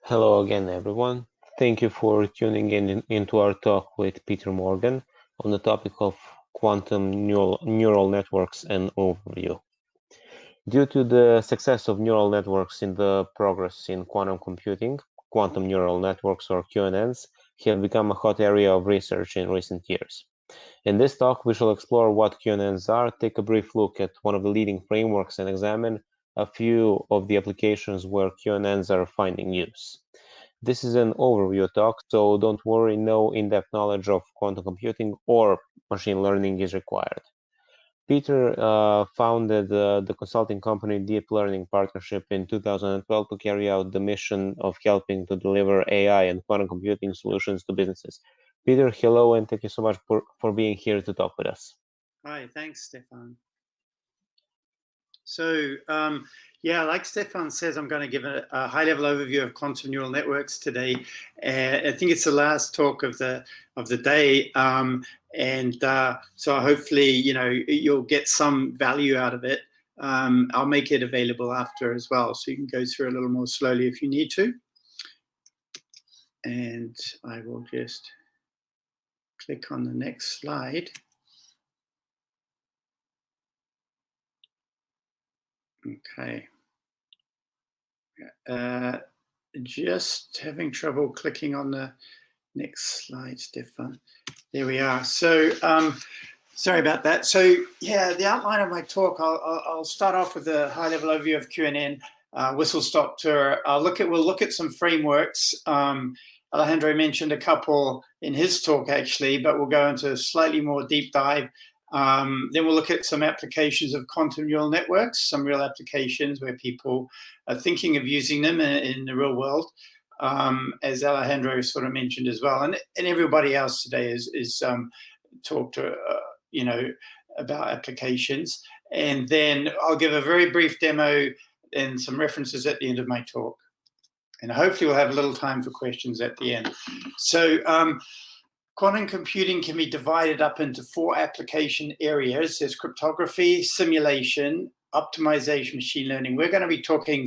Hello again, everyone. Thank you for tuning into our talk with Peter Morgan on the topic of quantum neural networks and overview. Due to the success of neural networks in the progress in quantum computing, quantum neural networks or QNNs have become a hot area of research in recent years. In this talk, we shall explore what QNNs are, take a brief look at one of the leading frameworks, and examine a few of the applications where QNNs are finding use. This is an overview talk, so don't worry, no in-depth knowledge of quantum computing or machine learning is required. Peter founded the consulting company Deep Learning Partnership in 2012 to carry out the mission of helping to deliver AI and quantum computing solutions to businesses. Peter, hello, and thank you so much for being here to talk with us. Hi, thanks, Stefan. So, like Stefan says, I'm going to give a high-level overview of quantum neural networks today. I think it's the last talk of the day, so hopefully, you'll get some value out of it. I'll make it available after as well, so you can go through a little more slowly if you need to. And I will just click on the next slide. Okay. Just having trouble clicking on the next slide, Stefan. There we are. So, sorry about that. So, yeah, the outline of my talk, I'll start off with a high-level overview of QNN, whistle-stop tour. We'll look at some frameworks. Alejandro mentioned a couple in his talk, actually, but we'll go into a slightly more deep dive. Then we'll look at some applications of quantum neural networks, some real applications where people are thinking of using them in the real world, as Alejandro sort of mentioned as well. And everybody else today is talked about applications. And then I'll give a very brief demo and some references at the end of my talk. And hopefully we'll have a little time for questions at the end. So, quantum computing can be divided up into 4 application areas. There's cryptography, simulation, optimization, machine learning. We're going to be talking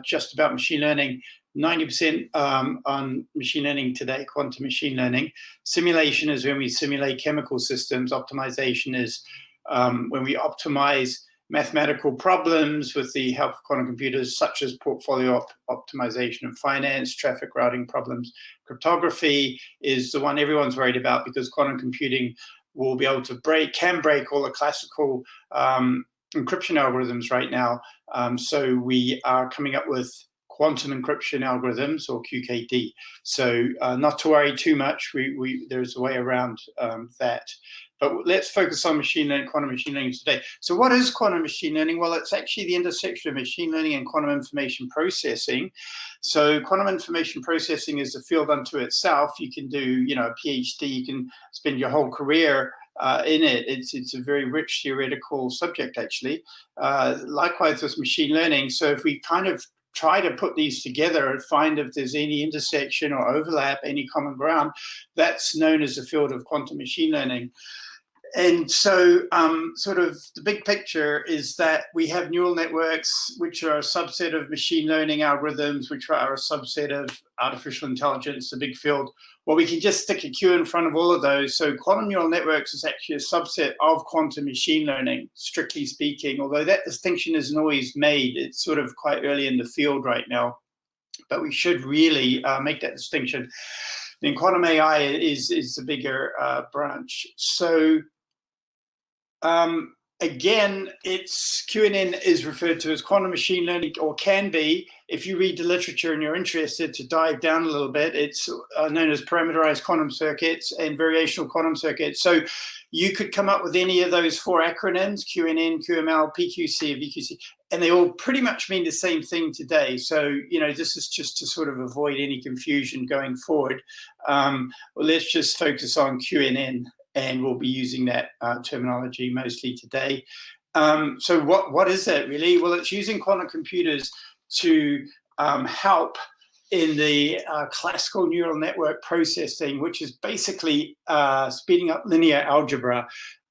just about machine learning, 90% on machine learning today, quantum machine learning. Simulation is when we simulate chemical systems. Optimization is when we optimize mathematical problems with the help of quantum computers, such as portfolio optimization of finance, traffic routing problems. Cryptography is the one everyone's worried about because quantum computing will be able to can break all the classical encryption algorithms right now. So we are coming up with quantum encryption algorithms, or QKD. So not to worry too much. There's a way around that. But let's focus on machine learning, quantum machine learning today. So what is quantum machine learning? Well, it's actually the intersection of machine learning and quantum information processing. So quantum information processing is a field unto itself. You can do, a PhD. You can spend your whole career in it. It's a very rich theoretical subject, actually. Likewise with machine learning. So if we kind of try to put these together and find if there's any intersection or overlap, any common ground, that's known as the field of quantum machine learning. And so sort of the big picture is that we have neural networks, which are a subset of machine learning algorithms, which are a subset of artificial intelligence, the big field. Well, we can just stick a Q in front of all of those. So quantum neural networks is actually a subset of quantum machine learning, strictly speaking, although that distinction isn't always made. It's sort of quite early in the field right now, but we should really make that distinction. Then quantum AI is the bigger branch. So again, QNN is referred to as quantum machine learning, or can be. If you read the literature and you're interested to dive down a little bit, it's known as parameterized quantum circuits and variational quantum circuits. So you could come up with any of those 4 acronyms, QNN, QML, PQC, VQC, and they all pretty much mean the same thing today. So, this is just to sort of avoid any confusion going forward. Well, let's just focus on QNN. And we'll be using that terminology mostly today. So what is that really? Well, it's using quantum computers to help in the classical neural network processing, which is basically speeding up linear algebra.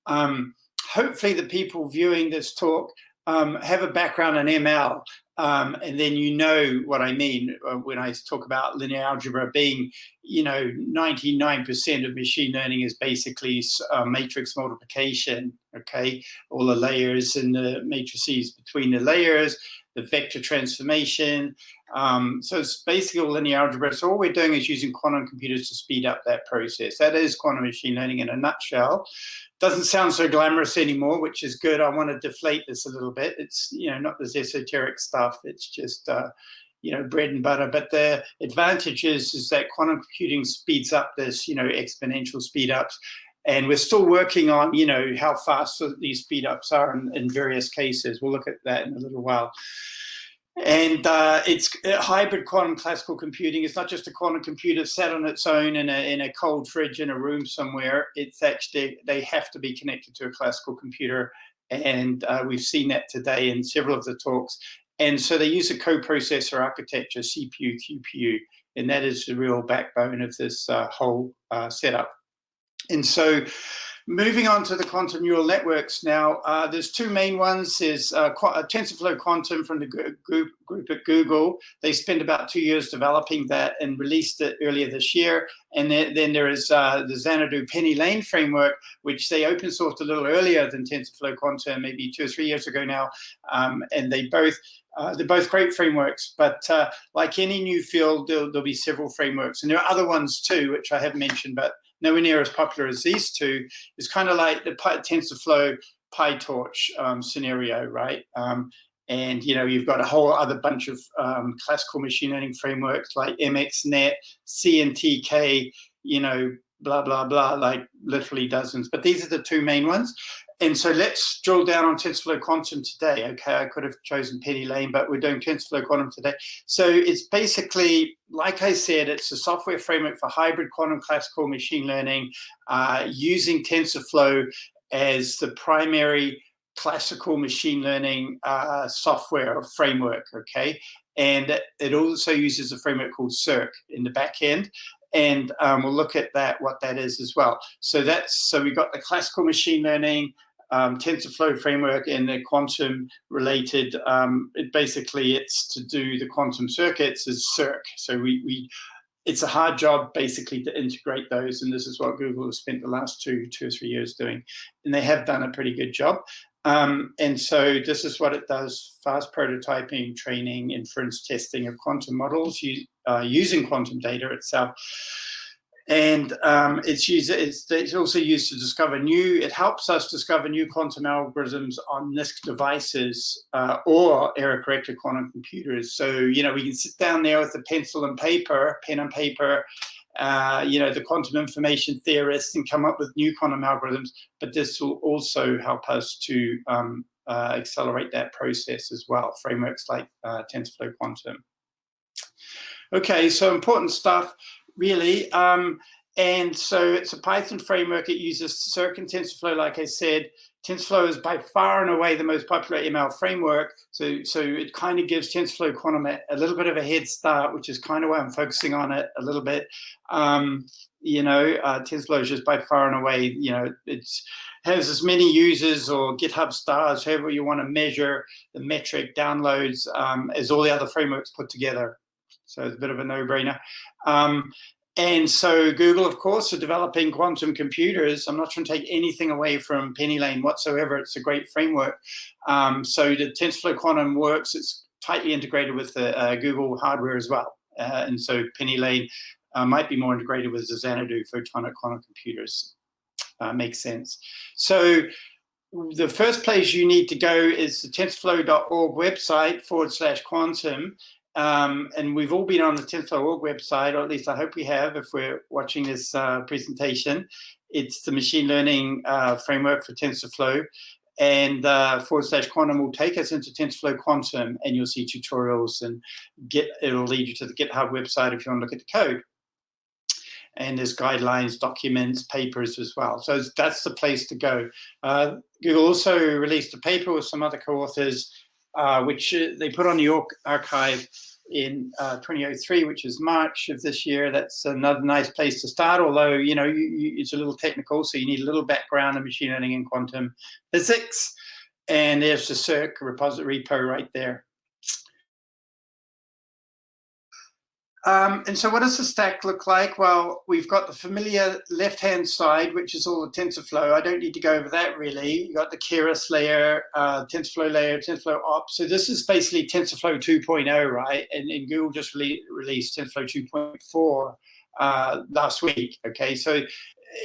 Hopefully the people viewing this talk have a background in ML. And then you know what I mean when I talk about linear algebra being, 99% of machine learning is basically matrix multiplication, okay? All the layers and the matrices between the layers, the vector transformation. So it's basically all linear algebra. So all we're doing is using quantum computers to speed up that process. That is quantum machine learning in a nutshell. Doesn't sound so glamorous anymore, which is good. I want to deflate this a little bit. It's, not this esoteric stuff. It's just, bread and butter. But the advantage is that quantum computing speeds up this, exponential speed ups. And we're still working on, how fast these speed ups are in various cases. We'll look at that in a little while. And it's hybrid quantum classical computing. It's not just a quantum computer sat on its own in a cold fridge in a room somewhere. It's actually, they have to be connected to a classical computer. And we've seen that today in several of the talks. And so they use a coprocessor architecture, CPU, QPU, and that is the real backbone of this whole setup. And so moving on to the quantum neural networks now, there's two main ones. There's Tensorflow Quantum from the group at Google. They spent about 2 years developing that and released it earlier this year. And then there is the Xanadu Penny Lane framework, which they open sourced a little earlier than Tensorflow Quantum, maybe 2 or 3 years ago now. And they're both great frameworks, but like any new field, there'll be several frameworks. And there are other ones too, which I have mentioned, but nowhere near as popular as these two. It's kind of like the TensorFlow PyTorch scenario, right? And, you've got a whole other bunch of classical machine learning frameworks like MXNet, CNTK, blah, blah, blah, like literally dozens. But these are the two main ones. And so let's drill down on TensorFlow Quantum today. Okay, I could have chosen Penny Lane, but we're doing TensorFlow Quantum today. So it's basically, like I said, it's a software framework for hybrid quantum classical machine learning using TensorFlow as the primary classical machine learning software or framework, okay? And it also uses a framework called Cirq in the back end. And we'll look at what that is as well. So we've got the classical machine learning, TensorFlow framework, and the quantum related. It's to do the quantum circuits is Cirq. So it's a hard job basically to integrate those, and this is what Google has spent the last two or 3 years doing, and they have done a pretty good job. And so this is what it does: fast prototyping, training, inference, testing of quantum models using quantum data itself. And it's also used to discover it helps us discover new quantum algorithms on NISQ devices or error-corrected quantum computers. So, we can sit down there with a pen and paper, the quantum information theorists, and come up with new quantum algorithms, but this will also help us to accelerate that process as well, frameworks like TensorFlow Quantum. Okay, so important stuff, really. And so it's a Python framework. It uses Cirq and TensorFlow, like I said. TensorFlow is by far and away the most popular ML framework. So it kind of gives TensorFlow Quantum a little bit of a head start, which is kind of why I'm focusing on it a little bit. TensorFlow is just by far and away, it has as many users or GitHub stars, however you want to measure the metric downloads, as all the other frameworks put together. So it's a bit of a no-brainer. And so Google, of course, are developing quantum computers. I'm not trying to take anything away from Penny Lane whatsoever. It's a great framework. So the TensorFlow Quantum works. It's tightly integrated with the Google hardware as well. And so Penny Lane might be more integrated with the Xanadu photonic quantum computers. Makes sense. So the first place you need to go is the tensorflow.org website /quantum. And we've all been on the TensorFlow.org website, or at least I hope we have if we're watching this presentation. It's the machine learning framework for TensorFlow, and /quantum will take us into TensorFlow Quantum, and you'll see tutorials, and it'll lead you to the GitHub website if you want to look at the code. And there's guidelines, documents, papers as well. So that's the place to go. Google also released a paper with some other co-authors, which they put on the archive in 2003, which is March of this year. That's another nice place to start, although, it's a little technical, so you need a little background in machine learning and quantum physics. And there's the Cirq repo right there. And so what does the stack look like? Well, we've got the familiar left-hand side, which is all the TensorFlow. I don't need to go over that really. You've got the Keras layer, TensorFlow layer, TensorFlow ops. So this is basically TensorFlow 2.0, right? And Google just released TensorFlow 2.4 last week, okay? So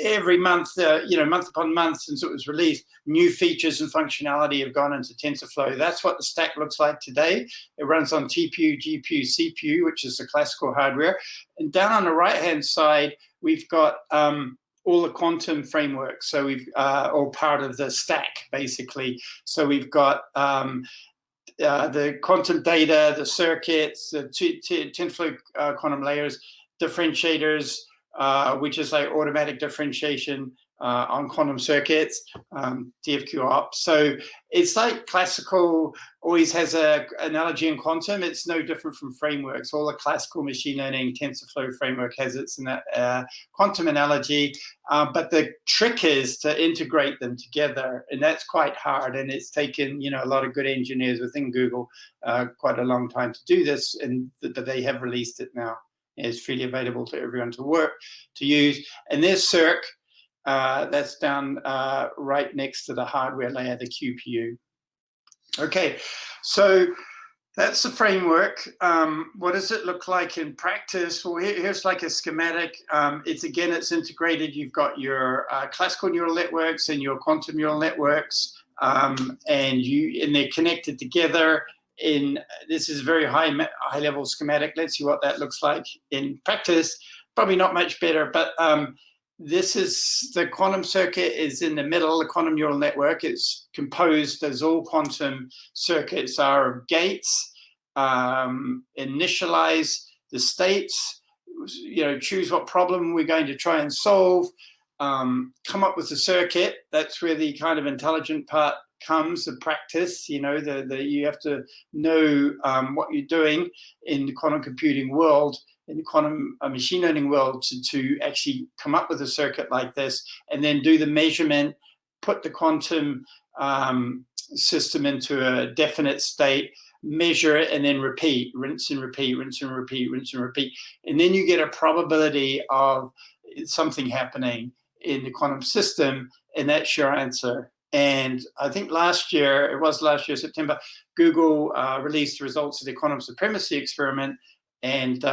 every month, month upon month since it was released, new features and functionality have gone into TensorFlow. That's what the stack looks like today. It runs on TPU, GPU, CPU, which is the classical hardware. And down on the right-hand side, we've got all the quantum frameworks. So we've all part of the stack, basically. So we've got the quantum data, the circuits, the TensorFlow quantum layers, differentiators, which is like automatic differentiation on quantum circuits, DFQ ops. So it's like classical always has an analogy in quantum. It's no different from frameworks. All the classical machine learning TensorFlow framework has its quantum analogy, but the trick is to integrate them together, and that's quite hard. And it's taken a lot of good engineers within Google quite a long time to do this, and but they have released it now. It's freely available to everyone to use. And there's Circ. That's down right next to the hardware layer, the QPU. Okay, so that's the framework. What does it look like in practice? Well, here's like a schematic. It's integrated. You've got your classical neural networks and your quantum neural networks, and they're connected together. This is a very high level schematic. Let's see what that looks like in practice. Probably not much better, but this is the quantum circuit is in the middle. The quantum neural network is composed, as all quantum circuits are, of gates. Initialize the states. Choose what problem we're going to try and solve. Come up with a circuit. That's where the kind of intelligent part comes, the practice. You have to know what you're doing in the quantum computing world, in the quantum machine learning world, to actually come up with a circuit like this, and then do the measurement, put the quantum system into a definite state, measure it, and then repeat, rinse and repeat, rinse and repeat, rinse and repeat. And then you get a probability of something happening in the quantum system, and that's your answer. And I think last year, September, Google released the results of their quantum supremacy experiment, and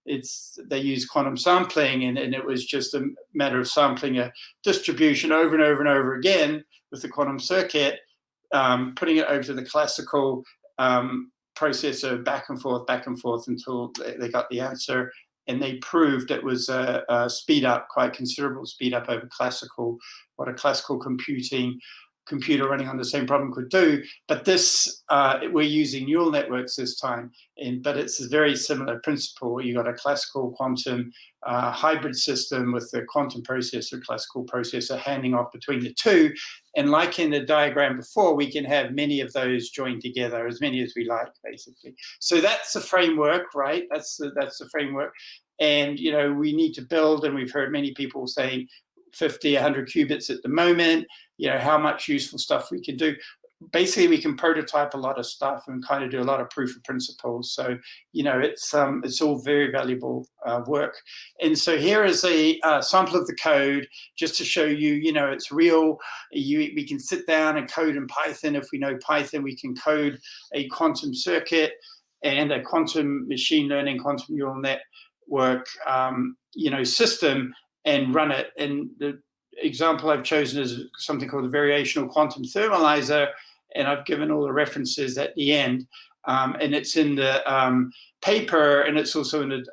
they used quantum sampling, and it was just a matter of sampling a distribution over and over and over again with the quantum circuit, putting it over to the classical processor back and forth until they got the answer. And they proved it was a speed up, quite considerable speed up over what a classical computer running on the same problem could do. But this, we're using neural networks this time, but it's a very similar principle. You got a classical quantum hybrid system with the quantum processor, classical processor, handing off between the two. And like in the diagram before, we can have many of those joined together, as many as we like, basically. So that's the framework, right? That's the framework. And we need to build, and we've heard many people saying 50, 100 qubits at the moment. How much useful stuff we can do. Basically, we can prototype a lot of stuff and kind of do a lot of proof of principles. So, it's all very valuable work. And so here is a sample of the code just to show you, it's real. We can sit down and code in Python. If we know Python, we can code a quantum circuit and a quantum machine learning, quantum neural network, system, and run it. And the example I've chosen is something called the variational quantum thermalizer, and I've given all the references at the end. And it's in the paper, and it's also in the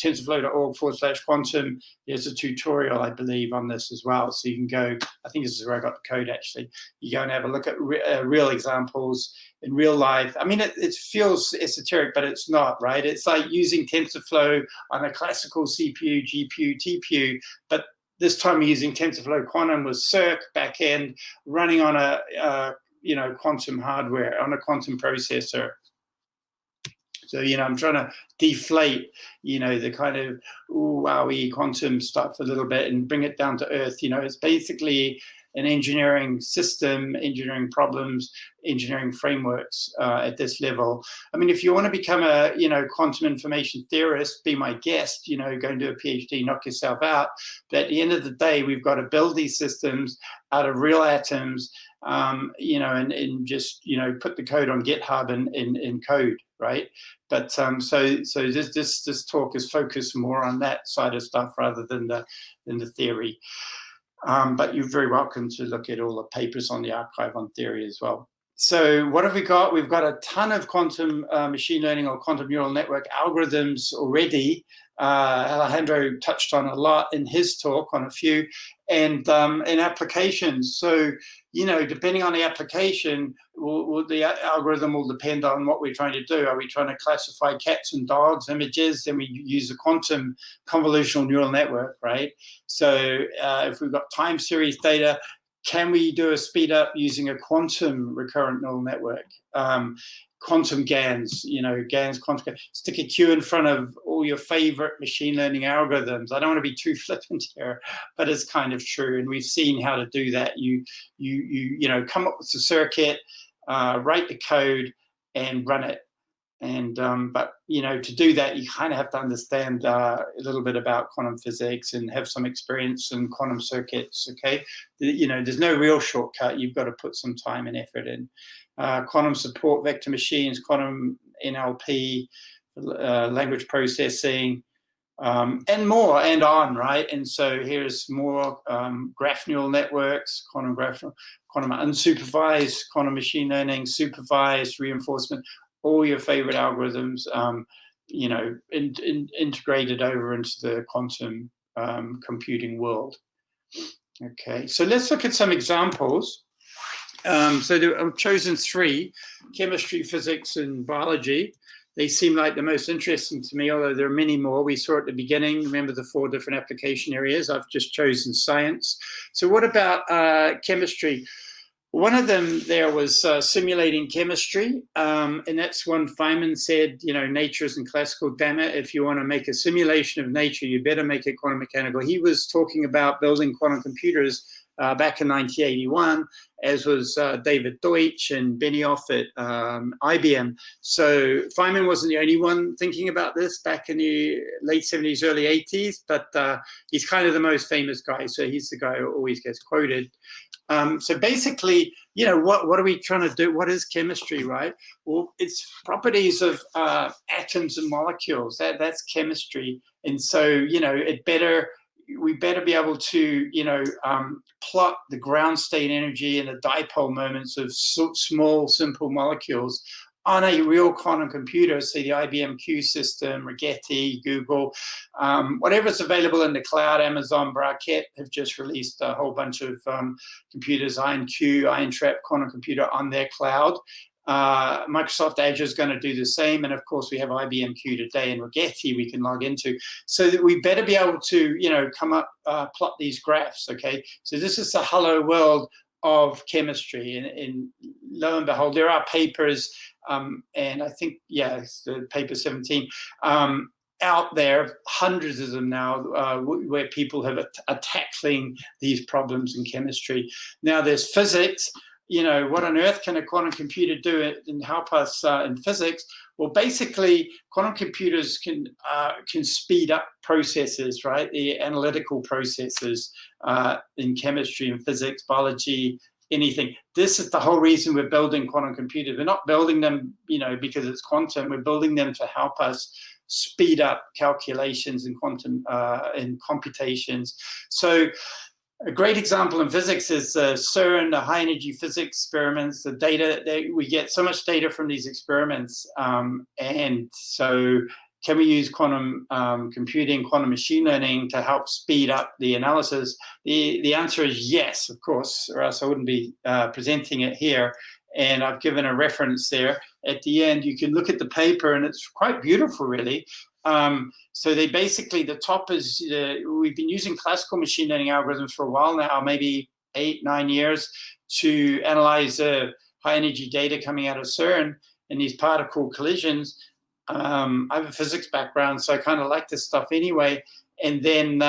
tensorflow.org/quantum. There's a tutorial, I believe, on this as well. So you can go, I think this is where I got the code, actually. You go and have a look at real examples in real life. I mean, it feels esoteric, but it's not, right? It's like using TensorFlow on a classical CPU, GPU, TPU, but this time we're using TensorFlow Quantum with Circ backend running on a quantum hardware, on a quantum processor. So, I'm trying to deflate, the kind of ooh, wowie quantum stuff a little bit and bring it down to earth. It's basically an engineering system, engineering problems, engineering frameworks at this level. I mean, if you want to become a, quantum information theorist, be my guest, go and do a PhD, knock yourself out. But at the end of the day, we've got to build these systems out of real atoms, and just, put the code on GitHub and code, right? But so this talk is focused more on that side of stuff rather than the theory. But you're very welcome to look at all the papers on the archive on theory as well. So what have we got? We've got a ton of quantum machine learning or quantum neural network algorithms already. Alejandro touched on a lot in his talk, on a few, and in applications. So, depending on the application, the algorithm will depend on what we're trying to do. Are we trying to classify cats and dogs images? Then we use a quantum convolutional neural network, right? So if we've got time series data, can we do a speed up using a quantum recurrent neural network? Quantum GANs, quantum, stick a Q in front of all your favorite machine learning algorithms. I don't want to be too flippant here, but it's kind of true. And we've seen how to do that. You come up with a circuit, write the code and run it. And but to do that, you kind of have to understand a little bit about quantum physics and have some experience in quantum circuits. Okay, there's no real shortcut. You've got to put some time and effort in. Quantum support vector machines, quantum NLP, language processing, and more and on, right? And so here's more graph neural networks, quantum unsupervised, quantum machine learning, supervised reinforcement, all your favorite algorithms, integrated over into the quantum computing world. Okay, so let's look at some examples. So I've chosen 3, chemistry, physics, and biology. They seem like the most interesting to me, although there are many more. We saw at the beginning, remember the 4 different application areas. I've just chosen science. So what about chemistry? One of them there was simulating chemistry, and that's one Feynman said, nature isn't classical, damn it. If you want to make a simulation of nature, you better make it quantum mechanical. He was talking about building quantum computers back in 1981, as was David Deutsch and Benioff at IBM. So Feynman wasn't the only one thinking about this back in the late 70s, early 80s, but he's kind of the most famous guy. So he's the guy who always gets quoted. So basically, what are we trying to do? What is chemistry, right? Well, it's properties of atoms and molecules. That's chemistry. And so, we better be able to, plot the ground state energy and the dipole moments of small, simple molecules on a real quantum computer, say the IBM Q system, Rigetti, Google, whatever's available in the cloud. Amazon, Braket have just released a whole bunch of computers, IonQ, IonTrap quantum computer on their cloud. Microsoft Azure is going to do the same. And of course, we have IBM Q today and Rigetti we can log into. So that we better be able to, come up, plot these graphs, okay? So this is the hello world of chemistry. And lo and behold, there are papers, and I think, it's the paper 17, out there, hundreds of them now, where people are tackling these problems in chemistry. Now there's physics. What on earth can a quantum computer do and help us in physics? Well, basically, quantum computers can speed up processes, right? The analytical processes in chemistry and physics, biology, anything. This is the whole reason we're building quantum computers. We're not building them, because it's quantum. We're building them to help us speed up calculations in quantum in computations. So a great example in physics is CERN, the high energy physics experiments, the data, we get so much data from these experiments. And so can we use quantum computing, quantum machine learning to help speed up the analysis? The answer is yes, of course, or else I wouldn't be presenting it here. And I've given a reference there. At the end, you can look at the paper and it's quite beautiful, really. So they basically, the top is, we've been using classical machine learning algorithms for a while now, maybe 8-9 years, to analyze high energy data coming out of CERN and these particle collisions. I have a physics background, so I kind of like this stuff anyway. And then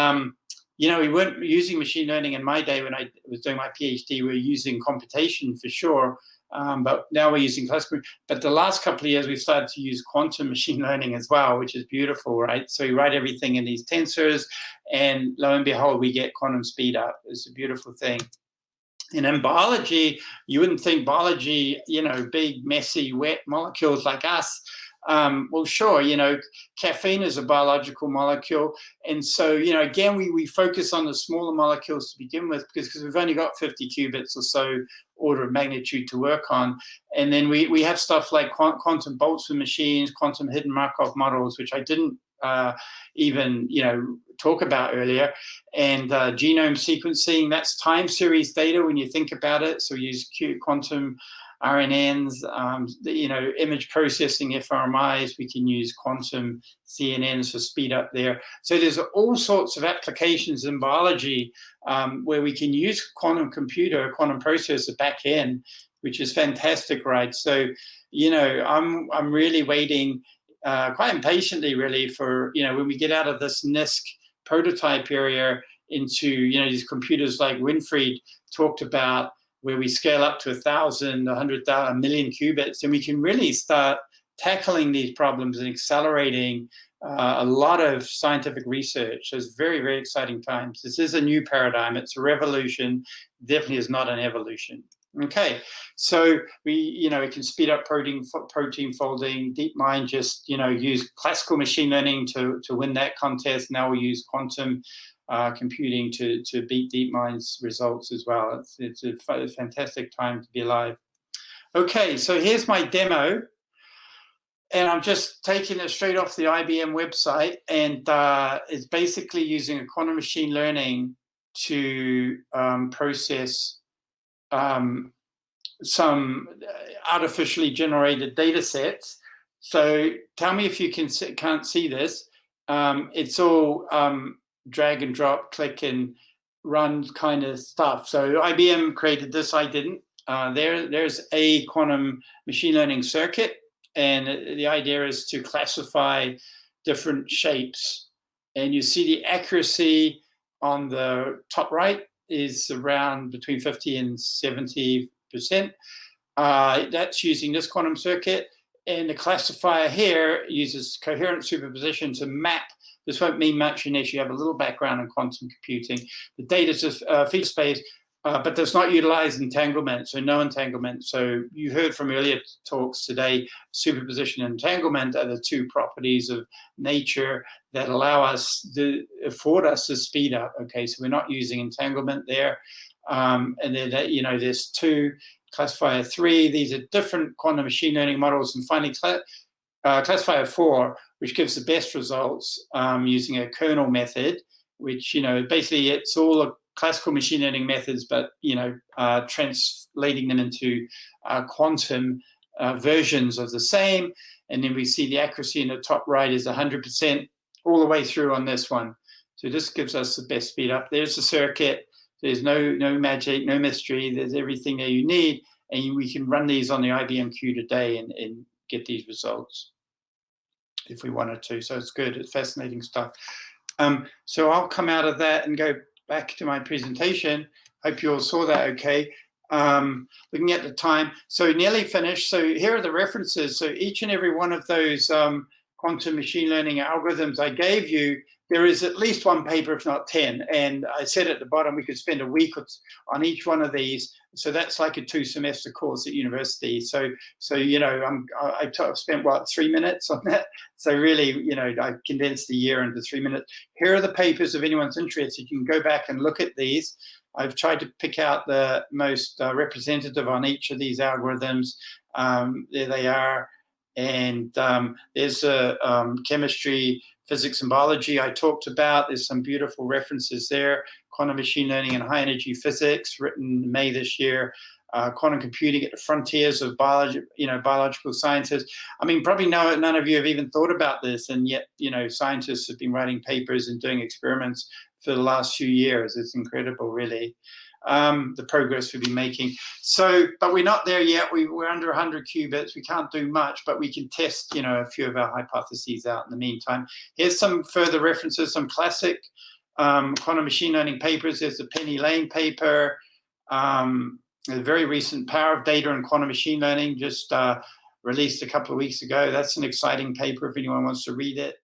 you know, we weren't using machine learning in my day when I was doing my PhD. We were using computation for sure, but now we're using classical. But the last couple of years, we've started to use quantum machine learning as well, which is beautiful, right? So we write everything in these tensors, and lo and behold, we get quantum speed up. It's a beautiful thing. And in biology, you wouldn't think biology, you know, big, messy, wet molecules like us. Well, sure, you know, caffeine is a biological molecule. And so, you know, again, we focus on the smaller molecules to begin with because we've only got 50 qubits or so order of magnitude to work on. And then we have stuff like quantum Boltzmann machines, quantum hidden Markov models, which I didn't even, you know, talk about earlier, and genome sequencing. That's time series data when you think about it. So we use quantum RNNs, you know, image processing fMRIs. We can use quantum QNNs for speed up there. So there's all sorts of applications in biology where we can use quantum computer, quantum processor back in, which is fantastic, right? So, you know, I'm really waiting quite impatiently, really, for, you know, when we get out of this NISC prototype area into, you know, these computers like Winfried talked about, where we scale up to 1,000, 100,000, 1 million qubits, and we can really start tackling these problems and accelerating a lot of scientific research. So it's very, very exciting times. This is a new paradigm. It's a revolution. Definitely is not an evolution. Okay, so we can speed up protein folding. DeepMind just, you know, used classical machine learning to win that contest. Now we use quantum computing to beat DeepMind's results as well. It's a fantastic time to be alive. Okay, so here's my demo. And I'm just taking it straight off the IBM website, and it's basically using a quantum machine learning to process some artificially generated data sets. So tell me if you can't see this. It's all drag and drop, click and run kind of stuff. So IBM created this, I didn't. There's a quantum machine learning circuit, and the idea is to classify different shapes. And you see the accuracy on the top right is around between 50 and 70%. That's using this quantum circuit. And the classifier here uses coherent superposition to map. This won't mean much unless you have a little background in quantum computing. The data is feature space, but does not utilize entanglement, so no entanglement. So you heard from earlier talks today, superposition and entanglement are the two properties of nature that allow us to afford us to speed up. Okay, so we're not using entanglement there. And then, you know, there's two, classifier 3, these are different quantum machine learning models, and finally classifier 4, which gives the best results using a kernel method, which, you know, basically it's all a classical machine learning methods, but, you know, translating them into quantum versions of the same. And then we see the accuracy in the top right is 100% all the way through on this one. So this gives us the best speed up. There's the circuit. There's no magic, no mystery. There's everything that you need. And we can run these on the IBM Q today and get these results if we wanted to. So it's good. It's fascinating stuff. So I'll come out of that and go back to my presentation. Hope you all saw that okay. Looking at the time, so nearly finished. So here are the references. So each and every one of those quantum machine learning algorithms I gave you, there is at least one paper, if not 10. And I said at the bottom, we could spend a week on each one of these. So that's like a 2-semester course at university. So you know, I spent, what, 3 minutes on that? So really, you know, I condensed the year into 3 minutes. Here are the papers if anyone's interested. You can go back and look at these. I've tried to pick out the most representative on each of these algorithms. There they are. And there's a chemistry, physics, and biology I talked about. There's some beautiful references there. Quantum machine learning and high energy physics, written in May this year. Quantum computing at the frontiers of biology, you know, biological sciences. I mean, probably none of you have even thought about this, and yet, you know, scientists have been writing papers and doing experiments for the last few years. It's incredible, really, the progress we've been making. So, but we're not there yet. We're under 100 qubits. We can't do much, but we can test, you know, a few of our hypotheses out in the meantime. Here's some further references, some classic quantum machine learning papers. There's the Penny Lane paper, a very recent Power of Data and Quantum Machine Learning, just released a couple of weeks ago. That's an exciting paper if anyone wants to read it.